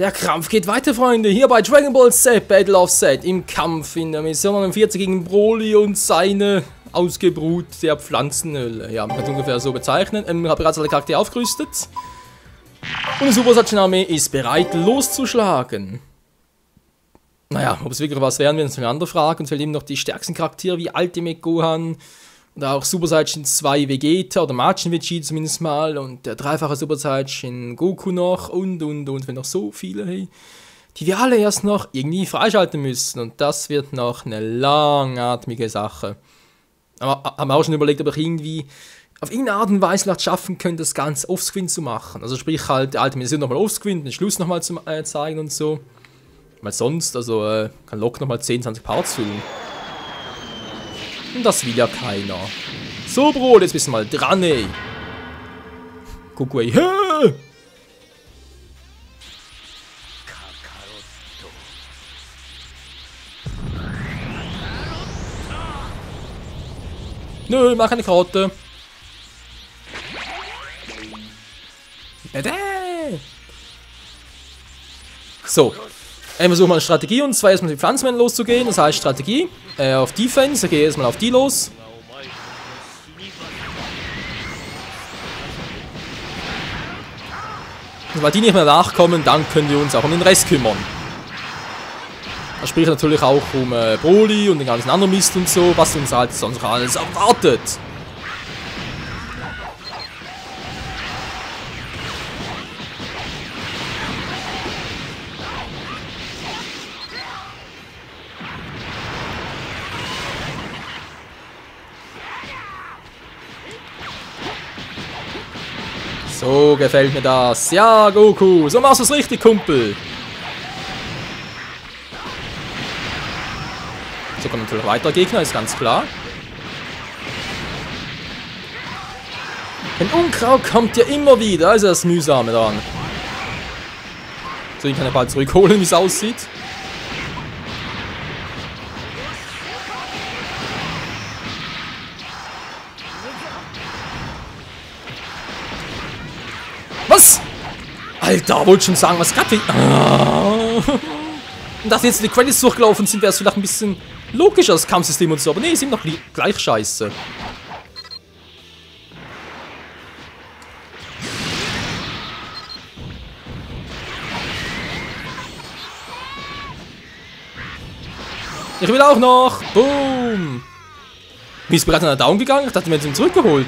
Der Kampf geht weiter, Freunde. Hier bei Dragon Ball Z Battle of Z im Kampf in der Mission 49 gegen Broly und seine Ausgebrut der Pflanzenhöhle. Ja, man kann es ungefähr so bezeichnen. Ich habe bereits alle Charaktere aufgerüstet. Und die Super Saiyan Armee ist bereit loszuschlagen. Naja, ob es wirklich was werden, wir uns eine andere Frage. Und fällt eben noch die stärksten Charaktere wie Ultimate Gohan. Oder auch Super Saiyan 2 Vegeta oder Majin Vegeta zumindest mal. Und der dreifache Super Saiyan Goku noch und. Wenn noch so viele, hey, die wir alle erst noch irgendwie freischalten müssen. Und das wird noch eine langatmige Sache. Aber haben wir auch schon überlegt, ob ich irgendwie auf irgendeine Art und Weise vielleicht schaffen könnte, das Ganze offscreen zu machen. Also sprich halt die alte Mission nochmal offscreen, den Schluss nochmal zu zeigen und so. Weil sonst, also kann locker nochmal 10, 20 Parts füllen. Und das will ja keiner. So, Bro, jetzt bist du mal dran, ey. Guck, ey. Hä? Nö, mach keine Karotte. So. Wir versuchen mal eine Strategie, und zwar erstmal die Pflanzenmänner loszugehen. Das heißt Strategie. Auf Defense. Ich gehe erstmal auf die los. Und weil die nicht mehr nachkommen, dann können wir uns auch um den Rest kümmern. Das spricht natürlich auch um Broly und den ganzen anderen Mist und so, was uns halt sonst alles erwartet. So gefällt mir das. Ja, Goku, so machst du es richtig, Kumpel. So kommen natürlich weitere Gegner, ist ganz klar. Ein Unkraut kommt ja immer wieder, also das Mühsame daran. So, ich kann ja bald zurückholen, wie es aussieht. Was? Alter, wollte schon sagen, was gerade... Und dass jetzt die Credits durchgelaufen sind, wäre es vielleicht ein bisschen logischer, das Kampfsystem und so. Aber nee, sind noch gleich scheiße. Ich will auch noch. Boom. Wie ist bereits einer down gegangen? Ich dachte, wir hätten ihn zurückgeholt.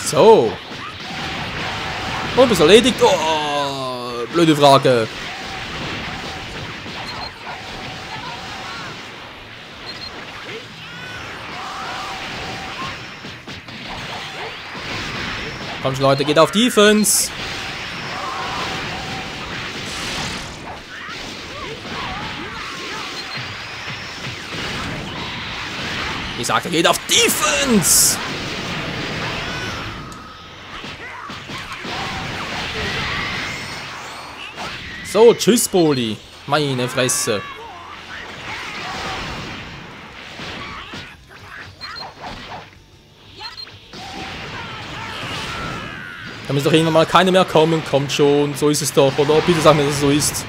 So. Und ist erledigt. Oh, blöde Frage. Komm schon, Leute, geht auf Defense. Ich sagte, geht auf Defense. So, tschüss, Broly. Meine Fresse. Da muss doch irgendwann mal keiner mehr kommen. Kommt schon, so ist es doch. Oder bitte sag mir, dass es so ist.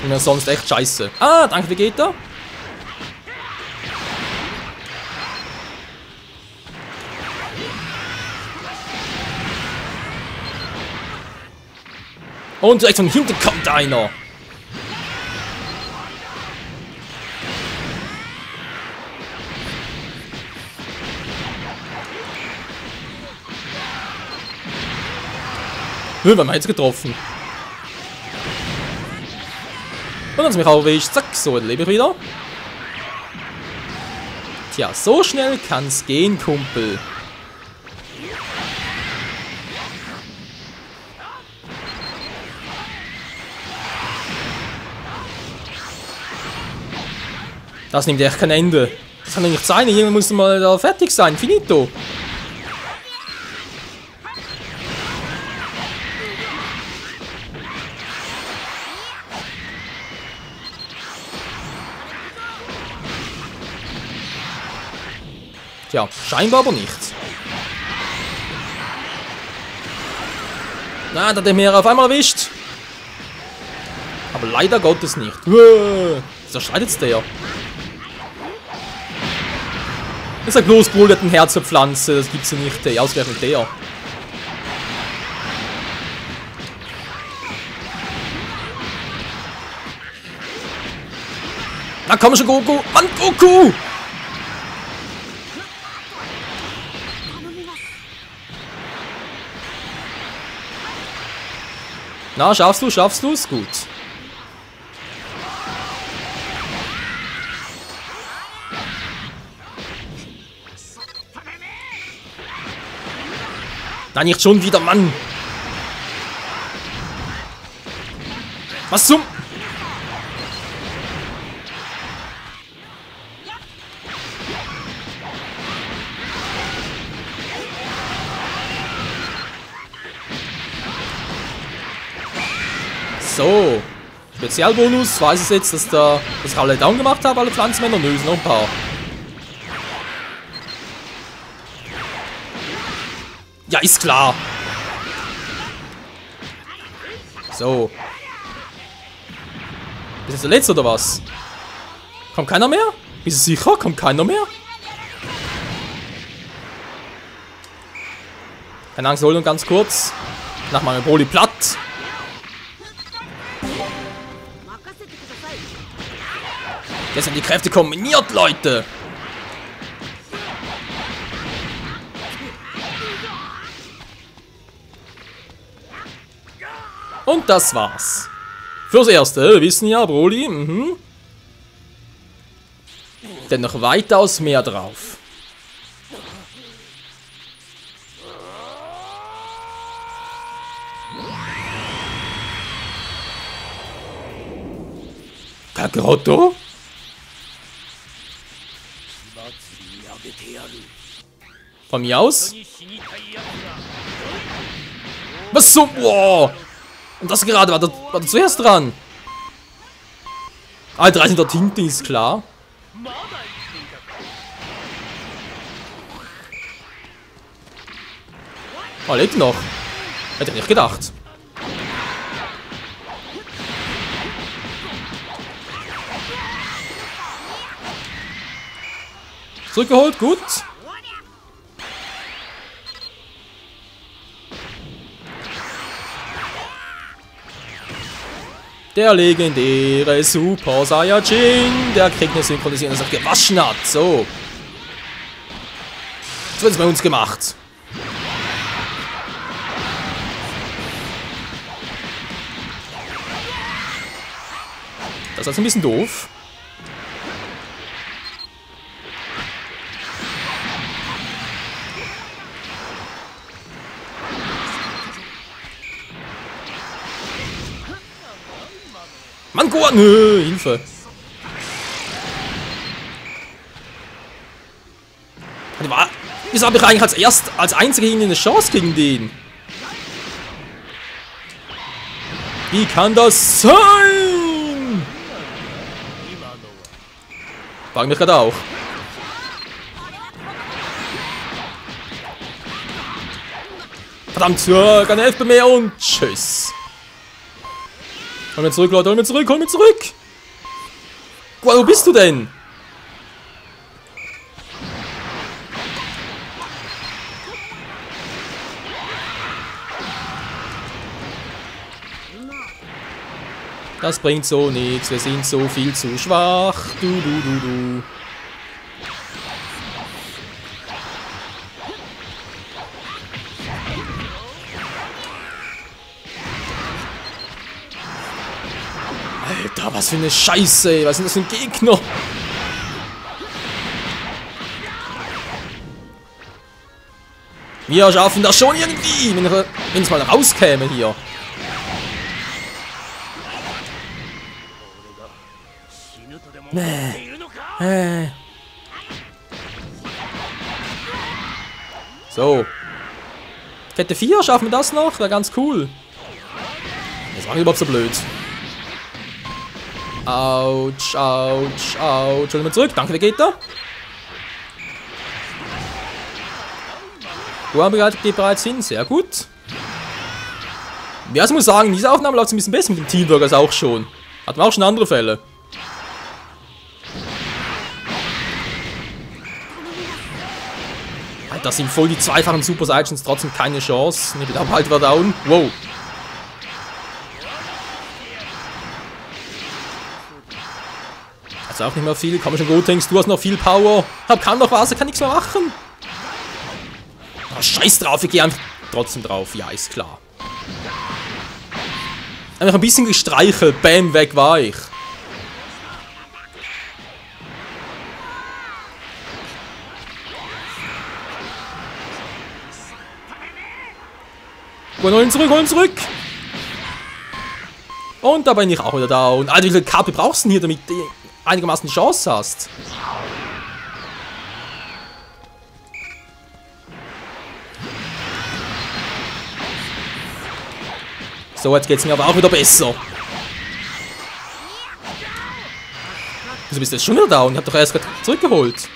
Und mir sonst echt scheiße. Ah, danke, Vegeta. Und direkt von hinten kommt einer. Nö, wir haben jetzt getroffen. Und dann ist mich auch erwischt. Zack, so, dann lebe ich wieder. Tja, so schnell kann's gehen, Kumpel. Das nimmt echt kein Ende. Das kann doch nicht sein, irgendwann muss mal da fertig sein. Finito. Tja, scheinbar aber nicht. Na, da hat er mir auf einmal erwischt. Aber leider Gottes nicht. Wieso schreitet der? Ich sag bloß, Broly hat ein Herz für Pflanze. Das gibt's ja nicht. Ey. Ausgerechnet der. Na komm schon, Goku. Mann, Goku! Na, schaffst du's? Gut. Nein, nicht schon wieder, Mann. Was zum... So. Spezialbonus. Weiß ich jetzt, dass ich alle down gemacht habe, alle Pflanzenmänner. Nö, noch ein paar. Ja, ist klar. So. Ist das der letzte oder was? Kommt keiner mehr? Bist du sicher? Kommt keiner mehr? Keine Angst, Holdung ganz kurz. Nach meinem Broly platt. Jetzt sind die Kräfte kombiniert, Leute. Und das war's. Fürs Erste, wir wissen ja, Broly, Denn noch weitaus mehr drauf. Kakaroto? Von mir aus? Was so? Wow! Und das gerade war der zuerst dran. Ah, 13. Tinte ist klar. Oh, lebt noch. Hätte ich nicht gedacht. Zurückgeholt, gut. Der legendäre Super Saiyajin, der kriegt eine Synchronisierung, dass er gewaschen hat. So. Das wird es bei uns gemacht. Das ist ein bisschen doof. Mann, Gohan! Nö, Hilfe. Wieso habe ich eigentlich als einziger eine Chance gegen den? Wie kann das sein? Frag mich gerade auch. Verdammt, keine Elf mehr und tschüss. Hol mir zurück, Leute, hol mir zurück! Wow, wo bist du denn? Das bringt so nichts, wir sind so viel zu schwach. Du. Alter, was für eine Scheiße, ey. Was sind das für ein Gegner? Wir schaffen das schon irgendwie, wenn es mal rauskäme hier. So. Kette 4, schaffen wir das noch? Wäre ganz cool. Das war überhaupt so blöd. Autsch, autsch, autsch. Holen wir zurück. Danke, Vegeta. Gohan geht bereits hin. Sehr gut. Ja, ich muss sagen, diese Aufnahme läuft ein bisschen besser mit dem Teamwork als auch schon. Hatten wir auch schon andere Fälle. Alter, sind voll die zweifachen Super Saiyajins, trotzdem keine Chance. Ne, der bald war down. Wow. Also auch nicht mehr viel. Komm schon, Gotenks, du hast noch viel Power. Hab kann noch was, er kann nichts mehr machen. Oh, scheiß drauf, ich gehe einfach trotzdem drauf. Ja, ist klar. Einfach ein bisschen gestreichelt. Bam, weg war ich. Hol ihn zurück, hol ihn zurück. Und da bin ich auch wieder down. Alter, wie viele Kappe brauchst du denn hier, damit du einigermaßen die Chance hast? So, jetzt geht's mir aber auch wieder besser. Wieso bist du jetzt schon wieder down? Ich hab doch erst gerade zurückgeholt.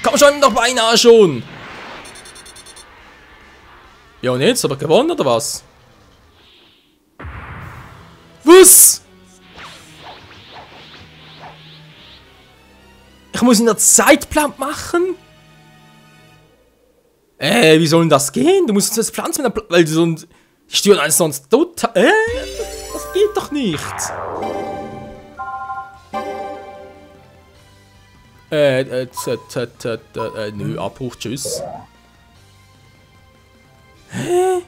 Komm schon, doch beinahe schon. Ja und jetzt? Aber gewonnen oder was? Was? Ich muss in der Zeitplan machen? Wie soll denn das gehen? Du musst jetzt pflanzen, weil die sonst... Die stören alles sonst total... Das geht doch nicht. Nö, Abbruch, tschüss. Hä?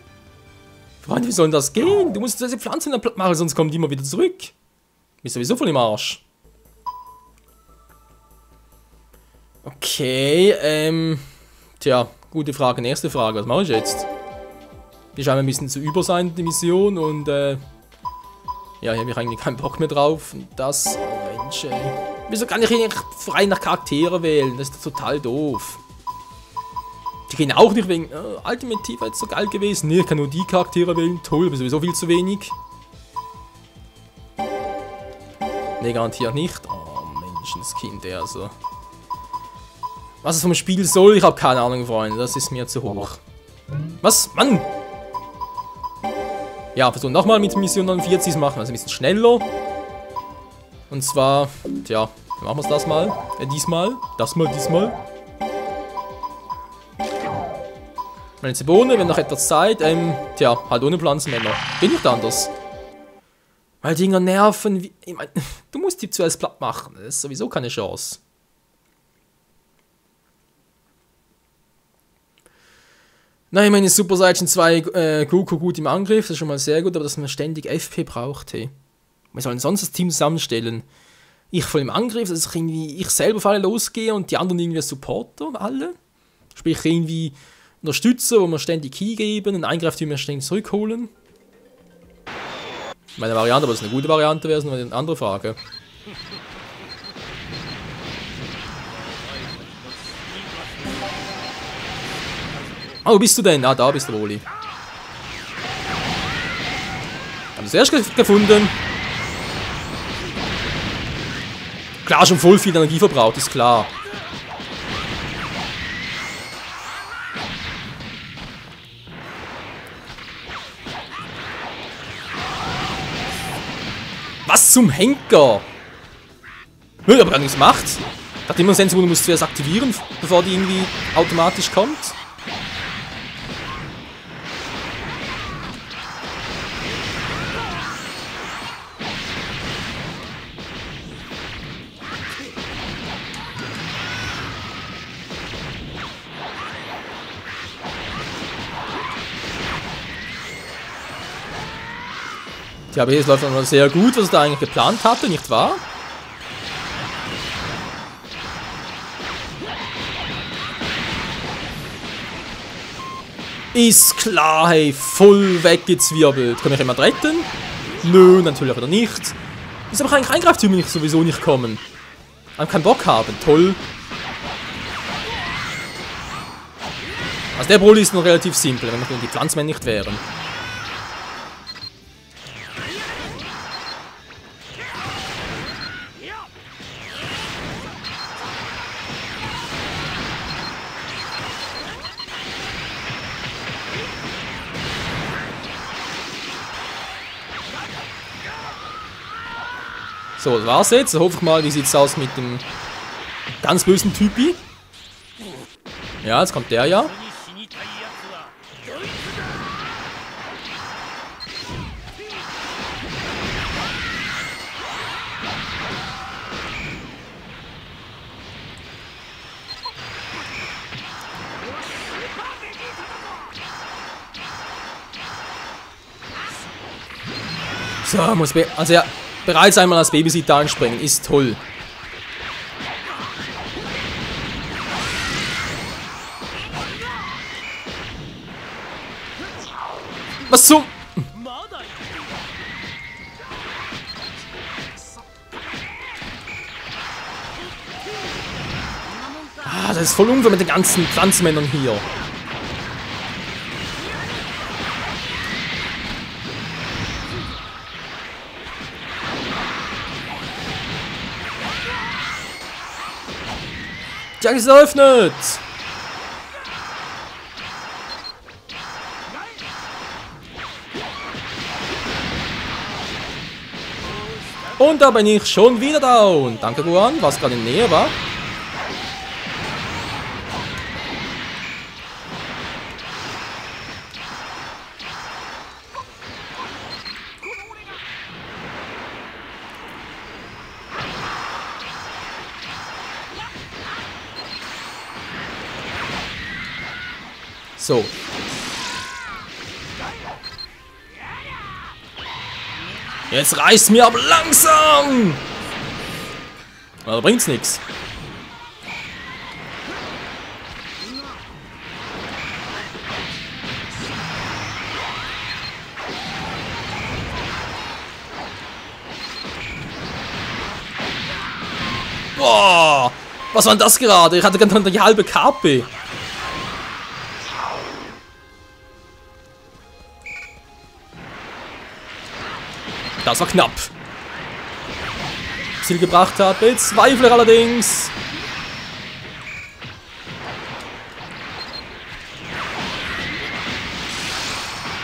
Freunde, wie soll denn das gehen? Du musst diese Pflanzen machen, sonst kommen die immer wieder zurück. Bist sowieso voll im Arsch. Okay, tja, gute Frage. Nächste Frage, was mache ich jetzt? Die scheinen ein bisschen zu über sein, die Mission, und, ja, hier habe ich eigentlich keinen Bock mehr drauf. Und das, oh Mensch, ey. Wieso kann ich hier nicht frei nach Charaktere wählen? Das ist total doof. Die gehen auch nicht wegen, Ultimate Team war jetzt so geil gewesen. Nee, ich kann nur die Charaktere wählen. Toll, aber sowieso viel zu wenig. Nee, garantiert nicht. Oh, Menschenskind, also. Was es vom Spiel soll, ich habe keine Ahnung, Freunde. Das ist mir zu hoch. Was? Mann! Ja, versuchen nochmal mit Mission 49 zu machen, also ein bisschen schneller. Und zwar, tja, machen wir es das mal. Diesmal. Diesmal. Meine Bohne, wir haben noch etwas Zeit. Tja, halt ohne Pflanzenmänner. Bin nicht anders. Weil Dinger nerven. Wie, ich mein, du musst die zuerst platt machen. Das ist sowieso keine Chance. Nein, meine Super Saiyan 2 Goku gut im Angriff. Das ist schon mal sehr gut, aber dass man ständig FP braucht, hey. Wir sollen sonst das Team zusammenstellen. Ich voll im Angriff, dass ich irgendwie, ich selber auf alle losgehe und die anderen irgendwie Supporter, alle. Sprich irgendwie unterstützen, wo wir ständig hingeben und eingreifen, die wir ständig zurückholen. Meine Variante, aber das ist eine gute Variante, wäre es nur eine andere Frage. Oh, wo bist du denn? Ah, da bist du, Woli. Haben wir es erst gefunden. Klar, schon voll viel Energie verbraucht, ist klar. Was zum Henker? Ich habe gar nichts gemacht. Ich dachte immer, ein Sensor muss zuerst aktivieren, bevor die irgendwie automatisch kommt. Ja, aber hier läuft noch sehr gut, was ich da eigentlich geplant hatte, nicht wahr? Ist klar, hey, voll weggezwirbelt. Kann ich jemand retten? Nö, natürlich wieder nicht. Ist aber kein Greiftyp, ich sowieso nicht kommen. Einfach keinen Bock haben. Toll. Also der Broly ist noch relativ simpel, wenn die Pflanzmen nicht wären. So, das war's jetzt. Hoffe ich mal, wie sieht's aus mit dem ganz bösen Typi. Ja, jetzt kommt der ja. So, also ja, bereits einmal als Babysitter anspringen, ist toll. Was zum... Ah, das ist voll unfair mit den ganzen Pflanzenmännern hier. Die Jagd ist eröffnet! Und da bin ich schon wieder down. Danke, Guan, was gerade in Nähe war. So. Jetzt reißt mir aber langsam! Aber da bringt's nichts. Boah! Was war denn das gerade? Ich hatte ganz die halbe KP. Das war knapp. Ziel gebracht hat, bezweifle allerdings.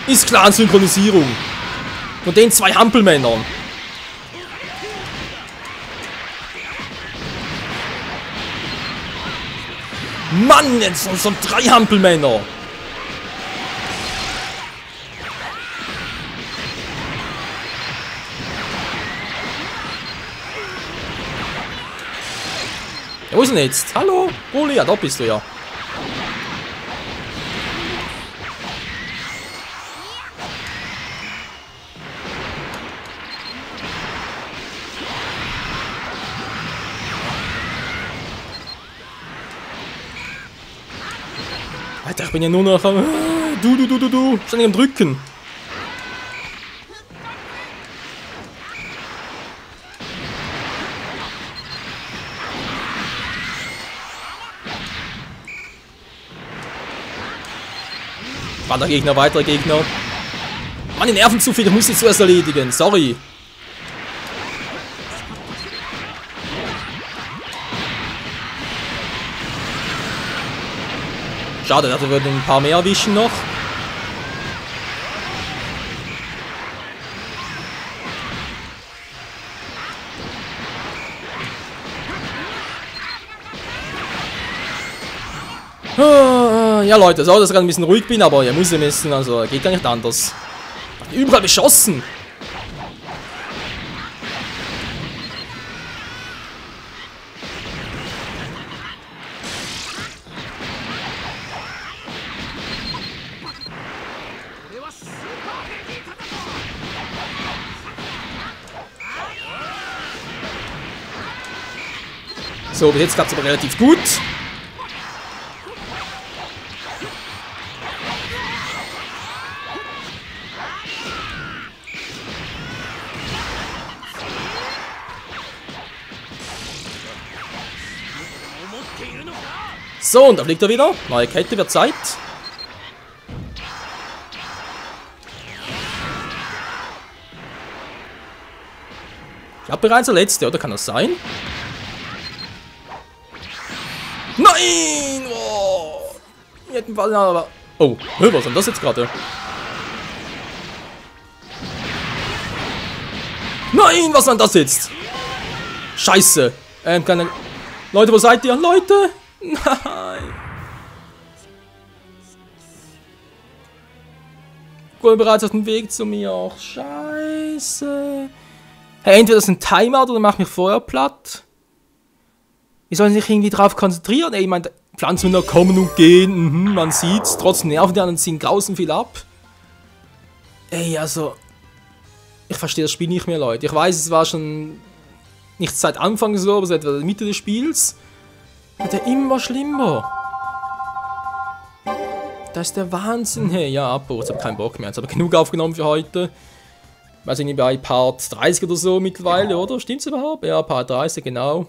Ist klar eine Synchronisierung. Von den zwei Hampelmännern. Mann, jetzt so drei Hampelmänner. Ja, wo ist denn jetzt? Hallo? Broly, ja, da bist du ja. Alter, ich bin ja nur noch am... Du. Ständig am Drücken. Weiter Gegner, weiterer Gegner. Mann, die Nerven zu viel, ich muss die zuerst erledigen. Sorry. Schade, da würden ein paar mehr erwischen noch. Ja Leute, so, dass ich gerade ein bisschen ruhig bin, aber ihr müsst wissen, also geht gar nicht anders. Überall beschossen. So, bis jetzt klappt es aber relativ gut. So, und da fliegt er wieder. Neue Kette, wird Zeit. Ich glaube bereits der letzte, oder? Kann das sein? Nein! Oh! Aber... Oh, was ist denn das jetzt gerade? Nein, was war denn das jetzt? Scheiße. Keine... Leute, wo seid ihr? Leute! Nein! Ich bin bereits auf dem Weg zu mir. Ach, scheiße. Hey, entweder das ist ein Timeout oder mach mich vorher platt. Ich soll sich irgendwie drauf konzentrieren. Ey, ich meine, Pflanzen noch kommen und gehen. Man sieht's. Trotzdem nerven die anderen, ziehen grausen viel ab. Ey, also... Ich verstehe das Spiel nicht mehr, Leute. Ich weiß, es war schon... Nicht seit Anfang so, aber seit der Mitte des Spiels. Wird er immer schlimmer. Das ist der Wahnsinn. Hey, ja, Abo. Jetzt habe ich keinen Bock mehr. Jetzt habe ich genug aufgenommen für heute. Weiß ich nicht, bei Part 30 oder so mittlerweile, oder? Stimmt's überhaupt? Ja, Part 30, genau.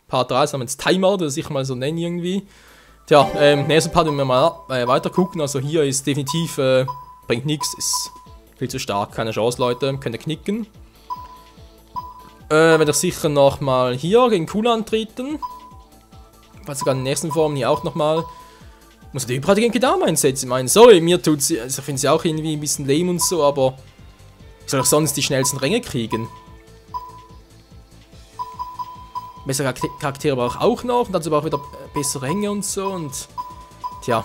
Part 30 haben wir jetzt Timeout, das ich mal so nennen irgendwie. Tja, nächsten Part werden wir mal weiter gucken. Also hier ist definitiv, bringt nichts, ist viel zu stark. Keine Chance, Leute. Könnt ihr knicken. Werde ich sicher nochmal hier gegen Kula antreten. Falls sogar in der nächsten Form hier auch nochmal. Muss ich überall gegen Kedama einsetzen. Ich meine, sorry, mir tut sie, also ich finde sie auch irgendwie ein bisschen lame und so, aber ich soll auch sonst die schnellsten Ränge kriegen. Bessere Charaktere brauche ich auch noch und dazu brauche ich wieder bessere Ränge und so und tja,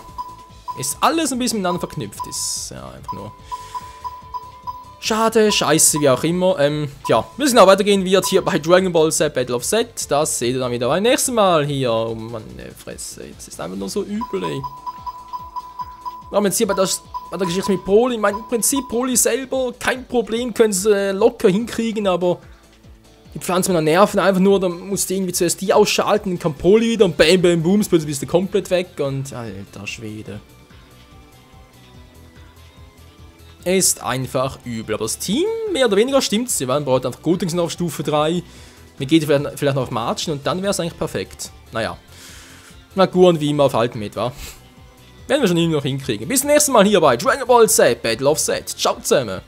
ist alles ein bisschen miteinander verknüpft, ist ja einfach nur schade, scheiße, wie auch immer. Ja, wir müssen auch weitergehen wird hier bei Dragon Ball Z Battle of Z, das seht ihr dann wieder beim nächsten Mal hier. Oh meine Fresse, jetzt ist einfach nur so übel, ey. Wir haben jetzt hier bei der Geschichte mit Broly, ich meine, im Prinzip Broly selber, kein Problem, können sie locker hinkriegen, aber die Pflanzen mit Nerven einfach nur, dann musst du irgendwie zuerst die ausschalten, dann kommt Broly wieder und bam, bam, boom, plötzlich bist du komplett weg und alter Schwede. Ist einfach übel, aber das Team, mehr oder weniger stimmt's, sie waren braucht einfach Gotings noch auf Stufe 3, wir gehen vielleicht noch auf Marchen und dann wäre es eigentlich perfekt. Naja, na gut, wie immer auf Alten mit, wa? Werden wir schon irgendwie noch hinkriegen. Bis zum nächsten Mal hier bei Dragon Ball Z Battle of Z. Ciao zusammen!